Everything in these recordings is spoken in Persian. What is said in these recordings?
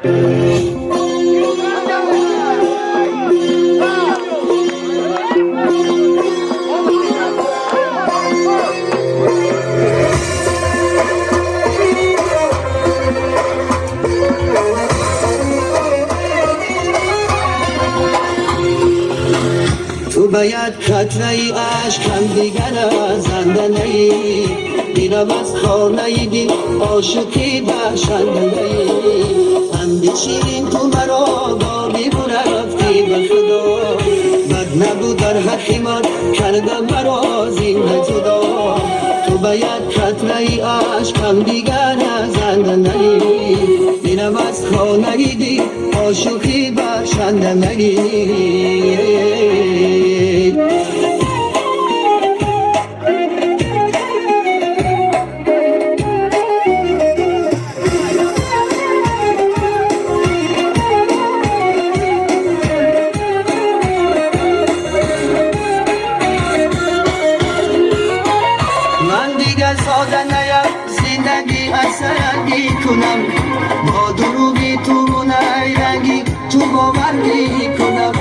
تو باید قطره ای عشقم دیگر زنده نی دیرم از کار نیدی عاشقی بخشنده نی خنده شیرین تو مرا با بیبون رفتی به خدا بد نبود در حق من کردم مرا زنده جدا تو باید قطره ای عشقم دیگر زنده نی دیرم از کار نیدی عاشقی بخشنده نی ساده نیم زندگی اصلنگی کنم با دروبی تو منای رنگی تو باوری کنم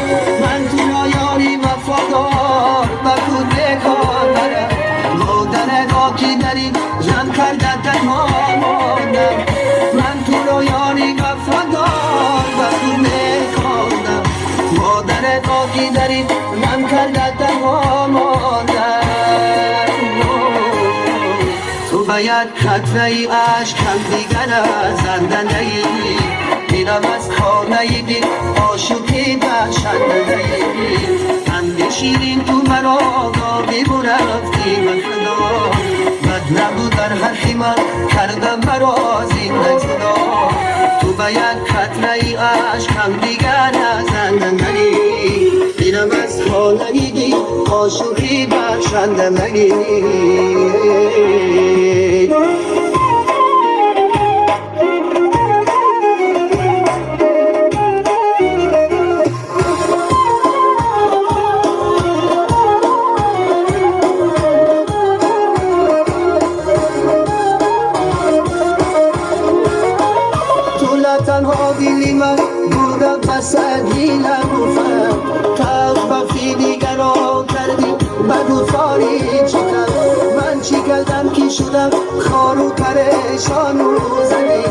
من تو را یاری وفادار بکن بکار برم مادر نگاکی داری جمع کرده تنها ماندم من تو را یاری وفادار بکن بکارم مادر نگاکی داری جمع کرده تنها ماندم تو باید قطره ای عشقم دیگر زنده نی دیرم از کار نیدی عاشقی بخشنده نی خنده شیرین تو مرا بیبون رفتی به خدا بد نبود در حق من کردم مرا زنده جدا تو باید قطره ای عشقم دیگر زنده نی دیرم از کار نیدی عاشقی بخشنده نی تنها دیلی من بودم بسدی نگفتم تب وقتی دیگر را کردی بگو ساری چی کرد من چی کردم که شدم خار و پریشان و زدی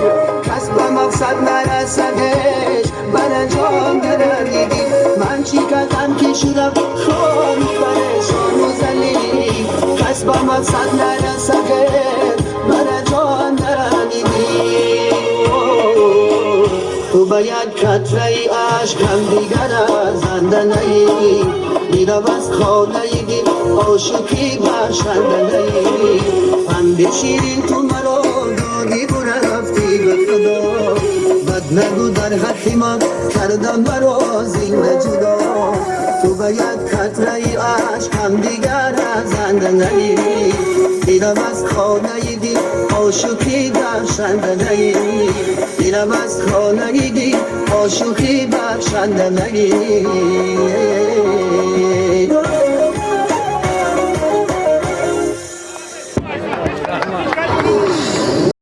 کس به مقصد نرسدش من جان دردیدی من چی کردم که شدم خار و پریشان و زدی کس به مقصد نرسدش من جان دردیدی تو باید قطره ای عشقم دیگر زنده نی دیرم از کار نیدی عاشقی بخشنده نی خنده شیرین تو مرا دادی و رفتی به خدا بد نگو در حق من کردم مرا زنده جدا تو باید قطره ای عشقم دیگر زنده نی دیرم از کار نیدی عاشقی بخشنده نی دیرم از کار نیدی عاشقی بخشنده نی